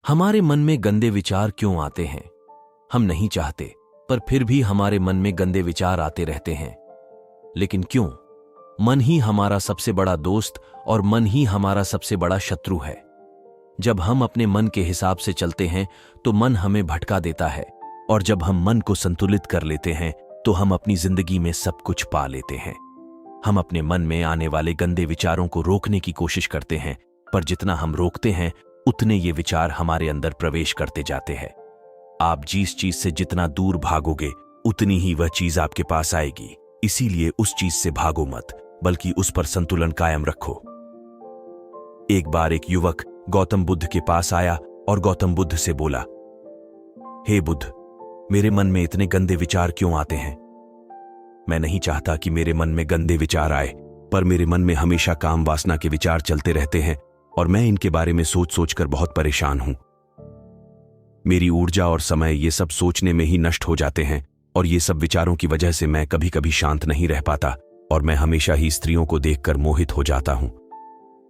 हमारे मन में गंदे विचार क्यों आते हैं? हम नहीं चाहते, पर फिर भी हमारे मन में गंदे विचार आते रहते हैं। लेकिन क्यों? मन ही हमारा सबसे बड़ा दोस्त और मन ही हमारा सबसे बड़ा शत्रु है। जब हम अपने मन के हिसाब से चलते हैं तो मन हमें भटका देता है, और जब हम मन को संतुलित कर लेते हैं तो हम अपनी जिंदगी में सब कुछ पा लेते हैं। हम अपने मन में आने वाले गंदे विचारों को रोकने की कोशिश करते हैं, पर जितना हम रोकते हैं उतने ये विचार हमारे अंदर प्रवेश करते जाते हैं। आप जिस चीज से जितना दूर भागोगे उतनी ही वह चीज आपके पास आएगी। इसीलिए उस चीज से भागो मत, बल्कि उस पर संतुलन कायम रखो। एक बार एक युवक गौतम बुद्ध के पास आया और गौतम बुद्ध से बोला, हे बुद्ध, मेरे मन में इतने गंदे विचार क्यों आते हैं? मैं नहीं चाहता कि मेरे मन में गंदे विचार आए, पर मेरे मन में हमेशा काम वासना के विचार चलते रहते हैं और मैं इनके बारे में सोच सोचकर बहुत परेशान हूं। मेरी ऊर्जा और समय ये सब सोचने में ही नष्ट हो जाते हैं, और ये सब विचारों की वजह से मैं कभी कभी शांत नहीं रह पाता और मैं हमेशा ही स्त्रियों को देखकर मोहित हो जाता हूं।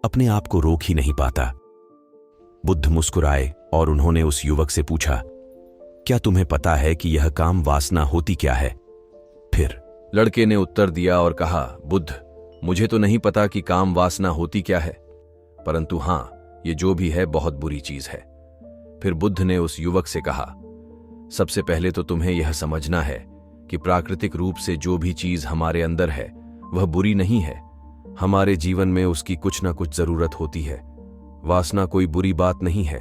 अपने आप को रोक ही नहीं पाता। बुद्ध मुस्कुराए और उन्होंने उस युवक से पूछा, क्या तुम्हें पता है कि यह काम वासना होती क्या है? फिर लड़के ने उत्तर दिया और कहा, बुद्ध, मुझे तो नहीं पता कि काम वासना होती क्या है, परंतु हां, ये जो भी है बहुत बुरी चीज है। फिर बुद्ध ने उस युवक से कहा, सबसे पहले तो तुम्हें यह समझना है कि प्राकृतिक रूप से जो भी चीज हमारे अंदर है वह बुरी नहीं है। हमारे जीवन में उसकी कुछ ना कुछ जरूरत होती है। वासना कोई बुरी बात नहीं है।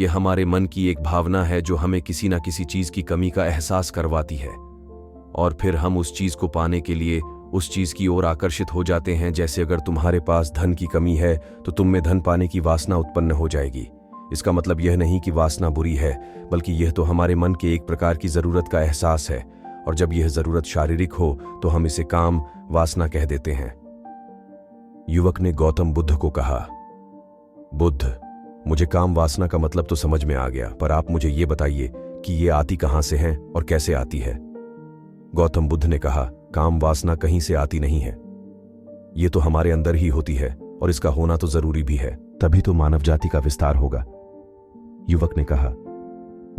यह हमारे मन की एक भावना है जो हमें किसी ना किसी चीज की कमी का एहसास करवाती है, और फिर हम उस चीज को पाने के लिए उस चीज की ओर आकर्षित हो जाते हैं। जैसे अगर तुम्हारे पास धन की कमी है तो तुम में धन पाने की वासना उत्पन्न हो जाएगी। इसका मतलब यह नहीं कि वासना बुरी है, बल्कि यह तो हमारे मन के एक प्रकार की जरूरत का एहसास है, और जब यह जरूरत शारीरिक हो तो हम इसे काम वासना कह देते हैं। युवक ने गौतम बुद्ध को कहा, बुद्ध, मुझे काम वासना का मतलब तो समझ में आ गया, पर आप मुझे यह बताइए कि ये आती कहां से है और कैसे आती है? गौतम बुद्ध ने कहा, काम वासना कहीं से आती नहीं है। ये तो हमारे अंदर ही होती है, और इसका होना तो जरूरी भी है, तभी तो मानव जाति का विस्तार होगा। युवक ने कहा,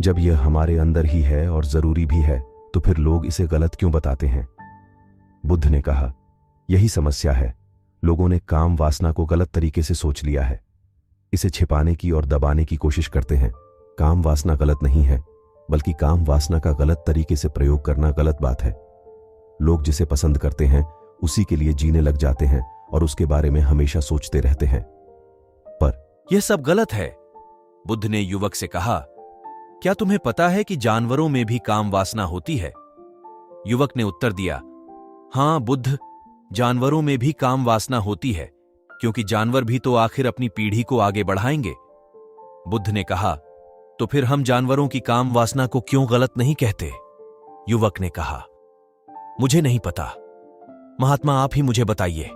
जब यह हमारे अंदर ही है और जरूरी भी है तो फिर लोग इसे गलत क्यों बताते हैं? बुद्ध ने कहा, यही समस्या है। लोगों ने काम वासना को गलत तरीके से सोच लिया है। इसे छिपाने की और दबाने की कोशिश करते हैं। काम वासना गलत नहीं है, बल्कि काम वासना का गलत तरीके से प्रयोग करना गलत बात है। लोग जिसे पसंद करते हैं उसी के लिए जीने लग जाते हैं और उसके बारे में हमेशा सोचते रहते हैं। पर यह सब गलत है। बुद्ध ने युवक से कहा, क्या तुम्हें पता है कि जानवरों में भी काम वासना होती है? युवक ने उत्तर दिया, हां बुद्ध, जानवरों में भी काम वासना होती है, क्योंकि जानवर भी तो आखिर अपनी पीढ़ी को आगे बढ़ाएंगे। बुद्ध ने कहा, तो फिर हम जानवरों की काम वासना को क्यों गलत नहीं कहते? युवक ने कहा, मुझे नहीं पता, महात्मा आप ही मुझे बताइए।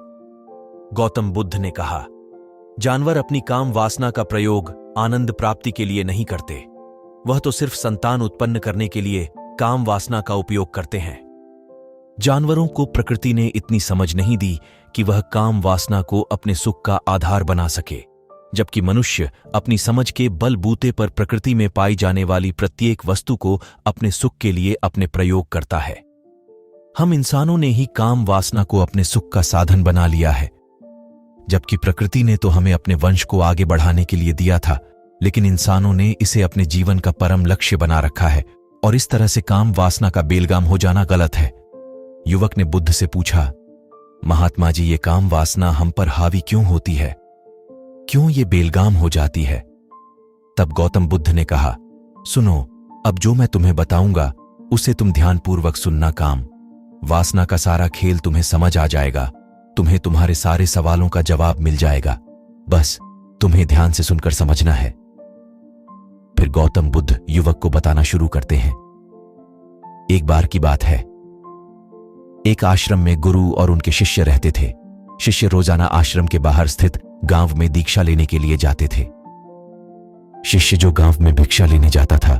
गौतम बुद्ध ने कहा, जानवर अपनी काम वासना का प्रयोग आनंद प्राप्ति के लिए नहीं करते, वह तो सिर्फ संतान उत्पन्न करने के लिए काम वासना का उपयोग करते हैं। जानवरों को प्रकृति ने इतनी समझ नहीं दी कि वह काम वासना को अपने सुख का आधार बना सके, जबकि मनुष्य अपनी समझ के बलबूते पर प्रकृति में पाई जाने वाली प्रत्येक वस्तु को अपने सुख के लिए अपने प्रयोग करता है। हम इंसानों ने ही काम वासना को अपने सुख का साधन बना लिया है, जबकि प्रकृति ने तो हमें अपने वंश को आगे बढ़ाने के लिए दिया था, लेकिन इंसानों ने इसे अपने जीवन का परम लक्ष्य बना रखा है, और इस तरह से काम वासना का बेलगाम हो जाना गलत है। युवक ने बुद्ध से पूछा, महात्मा जी, ये काम वासना हम पर हावी क्यों होती है? क्यों ये बेलगाम हो जाती है? तब गौतम बुद्ध ने कहा, सुनो, अब जो मैं तुम्हें बताऊंगा उसे तुम ध्यानपूर्वक सुनना। काम वासना का सारा खेल तुम्हें समझ आ जाएगा, तुम्हें तुम्हारे सारे सवालों का जवाब मिल जाएगा, बस तुम्हें ध्यान से सुनकर समझना है। फिर गौतम बुद्ध युवक को बताना शुरू करते हैं। एक बार की बात है, एक आश्रम में गुरु और उनके शिष्य रहते थे। शिष्य रोजाना आश्रम के बाहर स्थित गांव में दीक्षा लेने के लिए जाते थे। शिष्य जो गांव में भिक्षा लेने जाता था,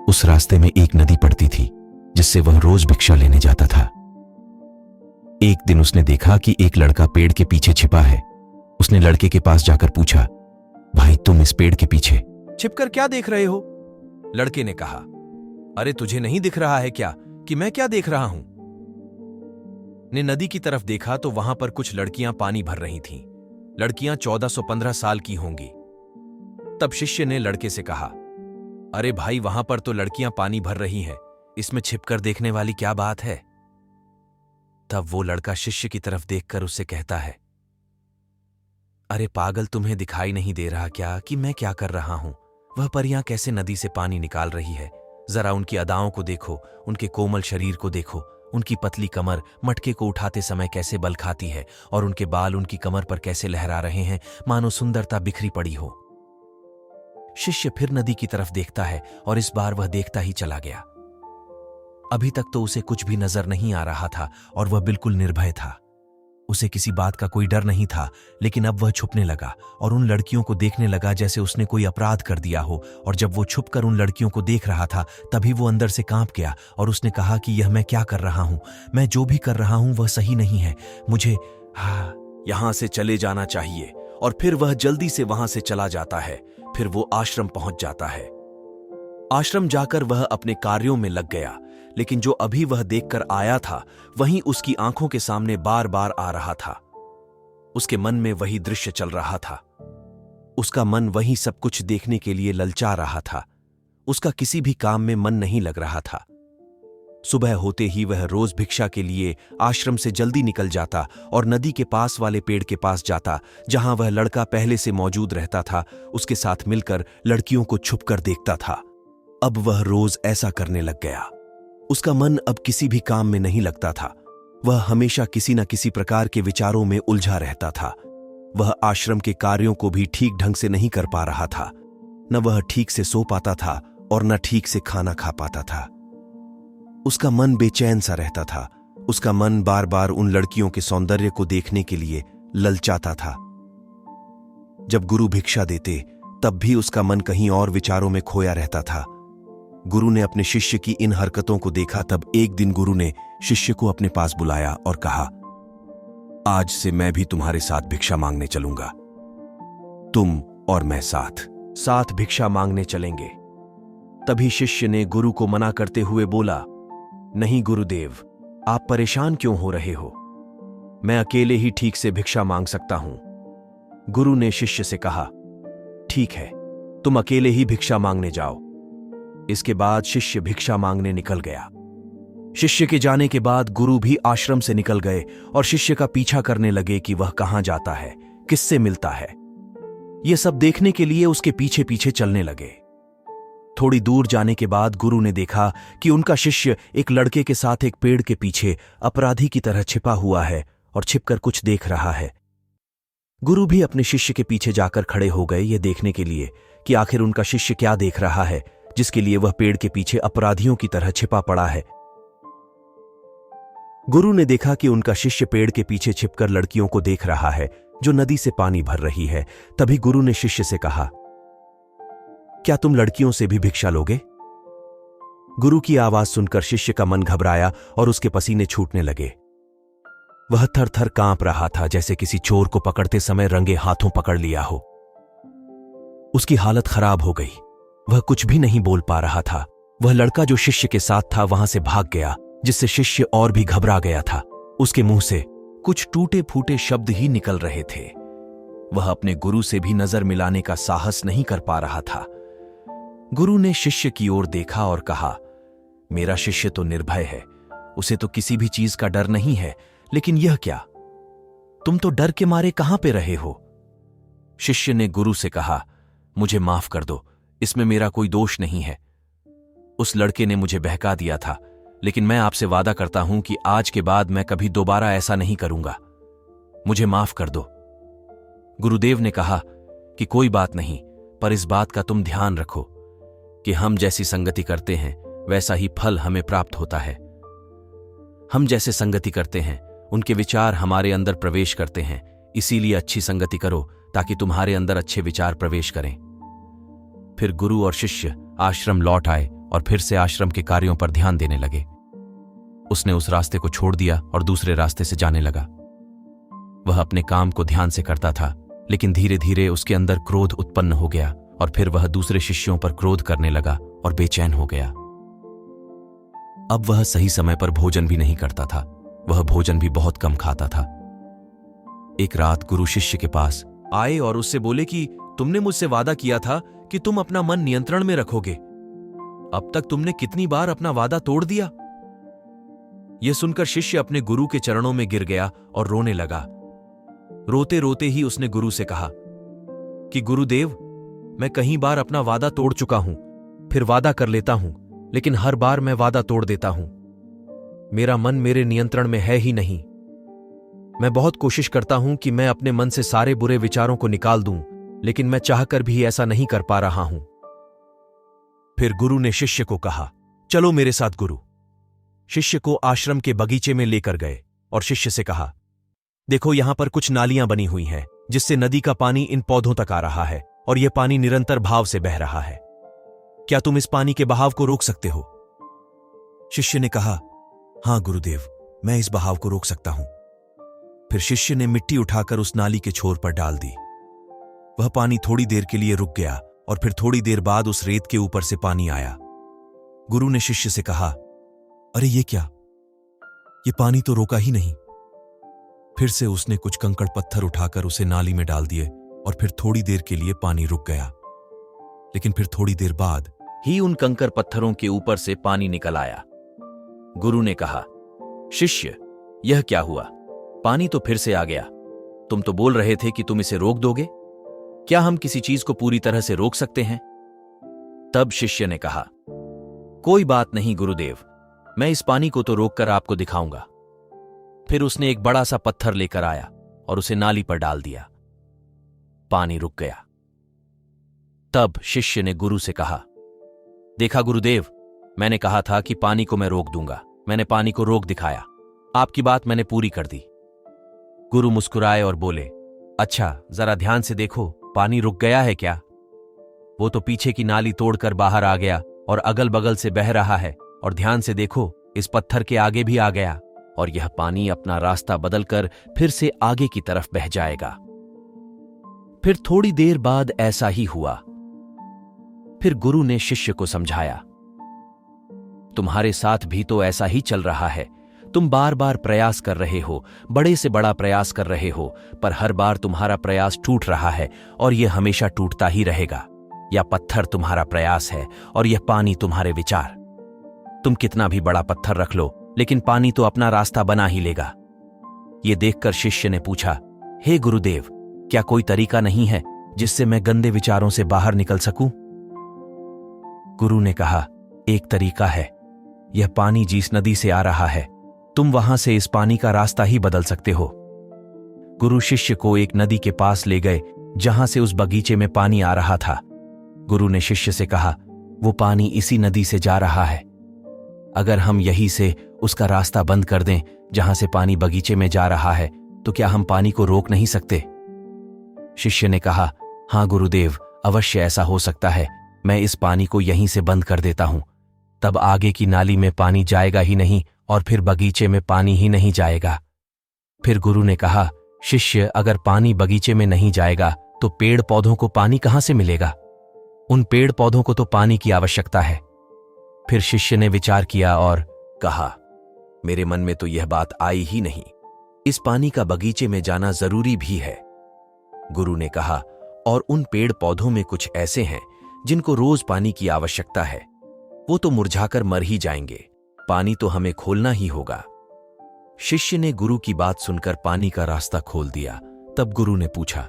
उस रास्ते में एक नदी पड़ती थी जिससे वह रोज भिक्षा लेने जाता था। एक दिन उसने देखा कि एक लड़का पेड़ के पीछे छिपा है। उसने लड़के के पास जाकर पूछा, भाई तुम इस पेड़ के पीछे? छिपकर क्या देख रहे हो? लड़के ने कहा। अरे तुझे नहीं दिख रहा है क्या कि मैं क्या देख रहा हूं? ने नदी की तरफ देखा तो वहां पर कुछ लड़कियां पानी भर रही थीं। लड़कियां 1415 साल की होंगी। तब शिष्य ने लड़के से कहा, अरे भाई वहां पर तो लड़कियां पानी भर रही हैं, इसमें छिपकर देखने वाली क्या बात है? तब वो लड़का शिष्य की तरफ देखकर उससे कहता है, अरे पागल, तुम्हें दिखाई नहीं दे रहा क्या कि मैं क्या कर रहा हूं? वह परियां कैसे नदी से पानी निकाल रही है। जरा उनकी अदाओं को देखो, उनके कोमल शरीर को देखो, उनकी पतली कमर मटके को उठाते समय कैसे बल खाती है और उनके बाल उनकी कमर पर कैसे लहरा रहे हैं, मानो सुंदरता बिखरी पड़ी हो। शिष्य फिर नदी की तरफ देखता है और इस बार वह देखता ही चला गया। अभी तक तो उसे कुछ भी नजर नहीं आ रहा था और वह बिल्कुल निर्भय था। उसे किसी बात का कोई डर नहीं था, लेकिन अब वह छुपने लगा और उन लड़कियों को देखने लगा जैसे उसने कोई अपराध कर दिया हो। और जब वो छुपकर उन लड़कियों को देख रहा था तभी वो अंदर से कांप गया और उसने कहा कि यह मैं क्या कर रहा हूं? मैं जो भी कर रहा हूं वह सही नहीं है। मुझे यहां से चले जाना चाहिए। और फिर वह जल्दी से वहां से चला जाता है। फिर वो आश्रम पहुंच जाता है। आश्रम जाकर वह अपने कार्यों में लग गया, लेकिन जो अभी वह देखकर आया था वहीं उसकी आंखों के सामने बार बार आ रहा था। उसके मन में वही दृश्य चल रहा था। उसका मन वही सब कुछ देखने के लिए ललचा रहा था। उसका किसी भी काम में मन नहीं लग रहा था। सुबह होते ही वह रोज भिक्षा के लिए आश्रम से जल्दी निकल जाता और नदी के पास वाले पेड़ के पास जाता, जहां वह लड़का पहले से मौजूद रहता था। उसके साथ मिलकर लड़कियों को छुपकर देखता था। अब वह रोज ऐसा करने लग गया। उसका मन अब किसी भी काम में नहीं लगता था। वह हमेशा किसी न किसी प्रकार के विचारों में उलझा रहता था। वह आश्रम के कार्यों को भी ठीक ढंग से नहीं कर पा रहा था। न वह ठीक से सो पाता था और न ठीक से खाना खा पाता था। उसका मन बेचैन सा रहता था। उसका मन बार बार उन लड़कियों के सौंदर्य को देखने के लिए ललचाता था। जब गुरु भिक्षा देते तब भी उसका मन कहीं और विचारों में खोया रहता था। गुरु ने अपने शिष्य की इन हरकतों को देखा। तब एक दिन गुरु ने शिष्य को अपने पास बुलाया और कहा, आज से मैं भी तुम्हारे साथ भिक्षा मांगने चलूंगा। तुम और मैं साथ साथ भिक्षा मांगने चलेंगे। तभी शिष्य ने गुरु को मना करते हुए बोला, नहीं गुरुदेव, आप परेशान क्यों हो रहे हो? मैं अकेले ही ठीक से भिक्षा मांग सकता हूं। गुरु ने शिष्य से कहा, ठीक है, तुम अकेले ही भिक्षा मांगने जाओ। इसके बाद शिष्य भिक्षा मांगने निकल गया। शिष्य के जाने के बाद गुरु भी आश्रम से निकल गए और शिष्य का पीछा करने लगे कि वह कहां जाता है, किससे मिलता है। यह सब देखने के लिए उसके पीछे पीछे चलने लगे। थोड़ी दूर जाने के बाद गुरु ने देखा कि उनका शिष्य एक लड़के के साथ एक पेड़ के पीछे अपराधी की तरह छिपा हुआ है और छिपकर कुछ देख रहा है। गुरु भी अपने शिष्य के पीछे जाकर खड़े हो गए ये देखने के लिए कि आखिर उनका शिष्य क्या देख रहा है, जिसके लिए वह पेड़ के पीछे अपराधियों की तरह छिपा पड़ा है। गुरु ने देखा कि उनका शिष्य पेड़ के पीछे छिपकर लड़कियों को देख रहा है जो नदी से पानी भर रही है। तभी गुरु ने शिष्य से कहा, क्या तुम लड़कियों से भी भिक्षा लोगे? गुरु की आवाज सुनकर शिष्य का मन घबराया और उसके पसीने छूटने लगे। वह थर थर कांप रहा था, जैसे किसी चोर को पकड़ते समय रंगे हाथों पकड़ लिया हो। उसकी हालत खराब हो गई। वह कुछ भी नहीं बोल पा रहा था। वह लड़का जो शिष्य के साथ था वहां से भाग गया, जिससे शिष्य और भी घबरा गया था। उसके मुंह से कुछ टूटे फूटे शब्द ही निकल रहे थे। वह अपने गुरु से भी नजर मिलाने का साहस नहीं कर पा रहा था। गुरु ने शिष्य की ओर देखा और कहा, मेरा शिष्य तो निर्भय है, उसे तो किसी भी चीज का डर नहीं है, लेकिन यह क्या, तुम तो डर के मारे कहां पे रहे हो? शिष्य ने गुरु से कहा, मुझे माफ कर दो, इसमें मेरा कोई दोष नहीं है। उस लड़के ने मुझे बहका दिया था, लेकिन मैं आपसे वादा करता हूं कि आज के बाद मैं कभी दोबारा ऐसा नहीं करूंगा। मुझे माफ कर दो। गुरुदेव ने कहा कि कोई बात नहीं, पर इस बात का तुम ध्यान रखो कि हम जैसी संगति करते हैं वैसा ही फल हमें प्राप्त होता है। हम जैसे संगति करते हैं उनके विचार हमारे अंदर प्रवेश करते हैं, इसीलिए अच्छी संगति करो ताकि तुम्हारे अंदर अच्छे विचार प्रवेश करें। फिर गुरु और शिष्य आश्रम लौट आए और फिर से आश्रम के कार्यों पर ध्यान देने लगे। उसने उस रास्ते को छोड़ दिया और दूसरे रास्ते से जाने लगा। वह अपने काम को ध्यान से करता था, लेकिन धीरे धीरे उसके अंदर क्रोध उत्पन्न हो गया और फिर वह दूसरे शिष्यों पर क्रोध करने लगा और बेचैन हो गया। अब वह सही समय पर भोजन भी नहीं करता था, वह भोजन भी बहुत कम खाता था। एक रात गुरु शिष्य के पास आए और उससे बोले कि तुमने मुझसे वादा किया था कि तुम अपना मन नियंत्रण में रखोगे। अब तक तुमने कितनी बार अपना वादा तोड़ दिया? यह सुनकर शिष्य अपने गुरु के चरणों में गिर गया और रोने लगा। रोते रोते ही उसने गुरु से कहा कि गुरुदेव, मैं कई बार अपना वादा तोड़ चुका हूं, फिर वादा कर लेता हूं, लेकिन हर बार मैं वादा तोड़ देता हूं। मेरा मन मेरे नियंत्रण में है ही नहीं। मैं बहुत कोशिश करता हूं कि मैं अपने मन से सारे बुरे विचारों को निकाल दूं, लेकिन मैं चाहकर भी ऐसा नहीं कर पा रहा हूं। फिर गुरु ने शिष्य को कहा, चलो मेरे साथ। गुरु शिष्य को आश्रम के बगीचे में लेकर गए और शिष्य से कहा, देखो यहां पर कुछ नालियां बनी हुई हैं जिससे नदी का पानी इन पौधों तक आ रहा है और यह पानी निरंतर भाव से बह रहा है। क्या तुम इस पानी के बहाव को रोक सकते हो? शिष्य ने कहा, हां गुरुदेव, मैं इस बहाव को रोक सकता हूं। फिर शिष्य ने मिट्टी उठाकर उस नाली के छोर पर डाल दी। वह पानी थोड़ी देर के लिए रुक गया और फिर थोड़ी देर बाद उस रेत के ऊपर से पानी आया। गुरु ने शिष्य से कहा, अरे ये क्या, ये पानी तो रोका ही नहीं। फिर से उसने कुछ कंकड़ पत्थर उठाकर उसे नाली में डाल दिए और फिर थोड़ी देर के लिए पानी रुक गया, लेकिन फिर थोड़ी देर बाद ही उन कंकड़ पत्थरों के ऊपर से पानी निकल आया। गुरु ने कहा, शिष्य, यह क्या हुआ? पानी तो फिर से आ गया। तुम तो बोल रहे थे कि तुम इसे रोक दोगे। क्या हम किसी चीज को पूरी तरह से रोक सकते हैं? तब शिष्य ने कहा, कोई बात नहीं गुरुदेव, मैं इस पानी को तो रोककर आपको दिखाऊंगा। फिर उसने एक बड़ा सा पत्थर लेकर आया और उसे नाली पर डाल दिया। पानी रुक गया। तब शिष्य ने गुरु से कहा, देखा गुरुदेव, मैंने कहा था कि पानी को मैं रोक दूंगा। मैंने पानी को रोक दिखाया। आपकी बात मैंने पूरी कर दी। गुरु मुस्कुराए और बोले, अच्छा, जरा ध्यान से देखो, पानी रुक गया है क्या? वो तो पीछे की नाली तोड़कर बाहर आ गया और अगल बगल से बह रहा है। और ध्यान से देखो, इस पत्थर के आगे भी आ गया और यह पानी अपना रास्ता बदलकर फिर से आगे की तरफ बह जाएगा। फिर थोड़ी देर बाद ऐसा ही हुआ। फिर गुरु ने शिष्य को समझाया, तुम्हारे साथ भी तो ऐसा ही चल रहा है। तुम बार बार प्रयास कर रहे हो, बड़े से बड़ा प्रयास कर रहे हो, पर हर बार तुम्हारा प्रयास टूट रहा है और यह हमेशा टूटता ही रहेगा। या पत्थर तुम्हारा प्रयास है और यह पानी तुम्हारे विचार। तुम कितना भी बड़ा पत्थर रख लो, लेकिन पानी तो अपना रास्ता बना ही लेगा। यह देखकर शिष्य ने पूछा, हे गुरुदेव, क्या कोई तरीका नहीं है जिससे मैं गंदे विचारों से बाहर निकल सकूं? गुरु ने कहा, एक तरीका है। यह पानी जिस नदी से आ रहा है, तुम वहां से इस पानी का रास्ता ही बदल सकते हो। गुरु शिष्य को एक नदी के पास ले गए जहां से उस बगीचे में पानी आ रहा था। गुरु ने शिष्य से कहा, वो पानी इसी नदी से जा रहा है। अगर हम यहीं से उसका रास्ता बंद कर दें जहां से पानी बगीचे में जा रहा है, तो क्या हम पानी को रोक नहीं सकते? शिष्य ने कहा, हां गुरुदेव, अवश्य ऐसा हो सकता है। मैं इस पानी को यहीं से बंद कर देता हूं। तब आगे की नाली में पानी जाएगा ही नहीं और फिर बगीचे में पानी ही नहीं जाएगा। फिर गुरु ने कहा, शिष्य, अगर पानी बगीचे में नहीं जाएगा तो पेड़ पौधों को पानी कहां से मिलेगा? उन पेड़ पौधों को तो पानी की आवश्यकता है। फिर शिष्य ने विचार किया और कहा, मेरे मन में तो यह बात आई ही नहीं। इस पानी का बगीचे में जाना जरूरी भी है। गुरु ने कहा, और उन पेड़ पौधों में कुछ ऐसे हैं जिनको रोज पानी की आवश्यकता है। वो तो मुरझाकर मर ही जाएंगे। पानी तो हमें खोलना ही होगा। शिष्य ने गुरु की बात सुनकर पानी का रास्ता खोल दिया। तब गुरु ने पूछा,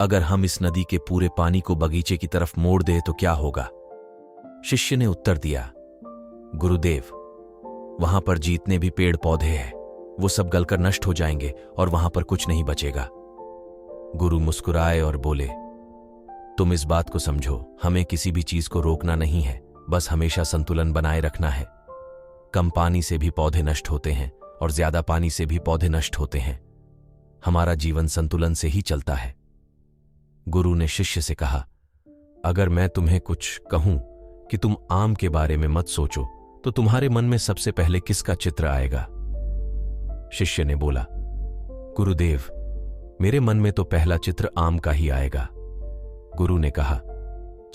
अगर हम इस नदी के पूरे पानी को बगीचे की तरफ मोड़ दें तो क्या होगा? शिष्य ने उत्तर दिया, गुरुदेव, वहां पर जितने भी पेड़ पौधे हैं वो सब गलकर नष्ट हो जाएंगे और वहां पर कुछ नहीं बचेगा। गुरु मुस्कुराए और बोले, तुम इस बात को समझो, हमें किसी भी चीज को रोकना नहीं है, बस हमेशा संतुलन बनाए रखना है। कम पानी से भी पौधे नष्ट होते हैं और ज्यादा पानी से भी पौधे नष्ट होते हैं। हमारा जीवन संतुलन से ही चलता है। गुरु ने शिष्य से कहा, अगर मैं तुम्हें कुछ कहूं कि तुम आम के बारे में मत सोचो, तो तुम्हारे मन में सबसे पहले किसका चित्र आएगा? शिष्य ने बोला, गुरुदेव, मेरे मन में तो पहला चित्र आम का ही आएगा। गुरु ने कहा,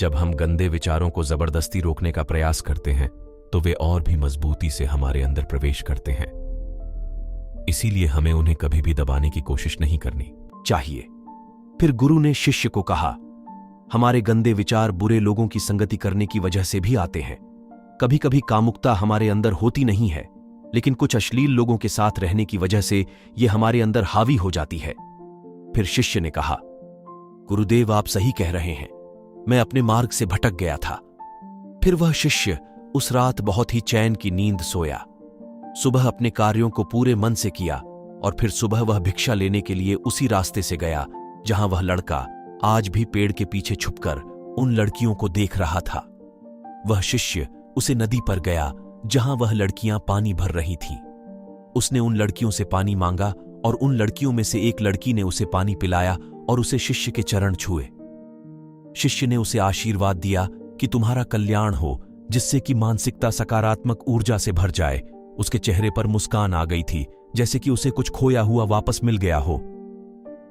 जब हम गंदे विचारों को जबरदस्ती रोकने का प्रयास करते हैं तो वे और भी मजबूती से हमारे अंदर प्रवेश करते हैं। इसीलिए हमें उन्हें कभी भी दबाने की कोशिश नहीं करनी चाहिए। फिर गुरु ने शिष्य को कहा, हमारे गंदे विचार बुरे लोगों की संगति करने की वजह से भी आते हैं। कभी कभी कामुकता हमारे अंदर होती नहीं है, लेकिन कुछ अश्लील लोगों के साथ रहने की वजह से यह हमारे अंदर हावी हो जाती है। फिर शिष्य ने कहा, गुरुदेव आप सही कह रहे हैं, मैं अपने मार्ग से भटक गया था। फिर वह शिष्य उस रात बहुत ही चैन की नींद सोया। सुबह अपने कार्यों को पूरे मन से किया और फिर सुबह वह भिक्षा लेने के लिए उसी रास्ते से गया जहां वह लड़का आज भी पेड़ के पीछे छुपकर उन लड़कियों को देख रहा था। वह शिष्य उसे नदी पर गया जहां वह लड़कियां पानी भर रही थीं। उसने उन लड़कियों से पानी मांगा और उन लड़कियों में से एक लड़की ने उसे पानी पिलाया और उसे शिष्य के चरण छुए। शिष्य ने उसे आशीर्वाद दिया कि तुम्हारा कल्याण हो, जिससे कि मानसिकता सकारात्मक ऊर्जा से भर जाए। उसके चेहरे पर मुस्कान आ गई थी, जैसे कि उसे कुछ खोया हुआ वापस मिल गया हो।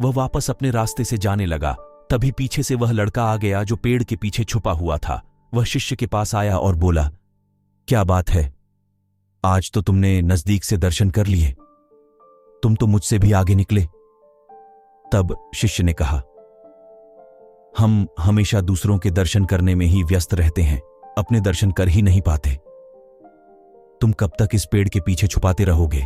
वह वापस अपने रास्ते से जाने लगा। तभी पीछे से वह लड़का आ गया जो पेड़ के पीछे छुपा हुआ था। वह शिष्य के पास आया और बोला, क्या बात है, आज तो तुमने नजदीक से दर्शन कर लिए, तुम तो मुझसे भी आगे निकले। तब शिष्य ने कहा, हम हमेशा दूसरों के दर्शन करने में ही व्यस्त रहते हैं, अपने दर्शन कर ही नहीं पाते। तुम कब तक इस पेड़ के पीछे छुपाते रहोगे?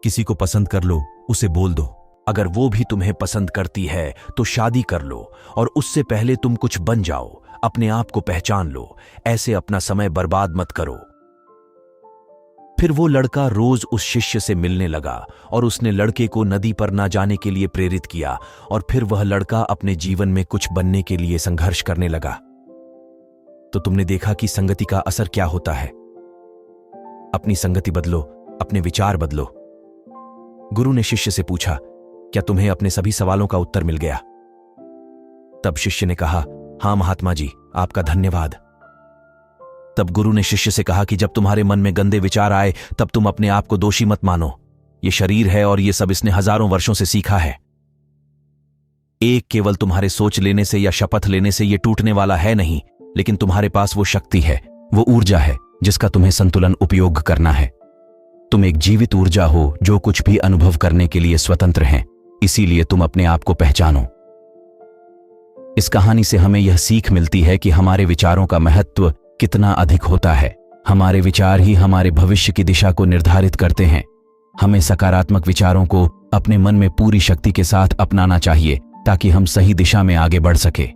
किसी को पसंद कर लो, उसे बोल दो। अगर वो भी तुम्हें पसंद करती है तो शादी कर लो और उससे पहले तुम कुछ बन जाओ, अपने आप को पहचान लो। ऐसे अपना समय बर्बाद मत करो। फिर वो लड़का रोज उस शिष्य से मिलने लगा और उसने लड़के को नदी पर ना जाने के लिए प्रेरित किया और फिर वह लड़का अपने जीवन में कुछ बनने के लिए संघर्ष करने लगा। तो तुमने देखा कि संगति का असर क्या होता है। अपनी संगति बदलो, अपने विचार बदलो। गुरु ने शिष्य से पूछा, क्या तुम्हें अपने सभी सवालों का उत्तर मिल गया? तब शिष्य ने कहा, हां महात्मा जी, आपका धन्यवाद। तब गुरु ने शिष्य से कहा कि जब तुम्हारे मन में गंदे विचार आए तब तुम अपने आप को दोषी मत मानो। ये शरीर है और ये सब इसने हजारों वर्षों से सीखा है। एक केवल तुम्हारे सोच लेने से या शपथ लेने से ये टूटने वाला है नहीं, लेकिन तुम्हारे पास वो शक्ति है, वो ऊर्जा है जिसका तुम्हें संतुलन उपयोग करना है। तुम एक जीवित ऊर्जा हो जो कुछ भी अनुभव करने के लिए स्वतंत्र हैं। इसीलिए तुम अपने आप को पहचानो। इस कहानी से हमें यह सीख मिलती है कि हमारे विचारों का महत्व कितना अधिक होता है। हमारे विचार ही हमारे भविष्य की दिशा को निर्धारित करते हैं। हमें सकारात्मक विचारों को अपने मन में पूरी शक्ति के साथ अपनाना चाहिए ताकि हम सही दिशा में आगे बढ़ सके।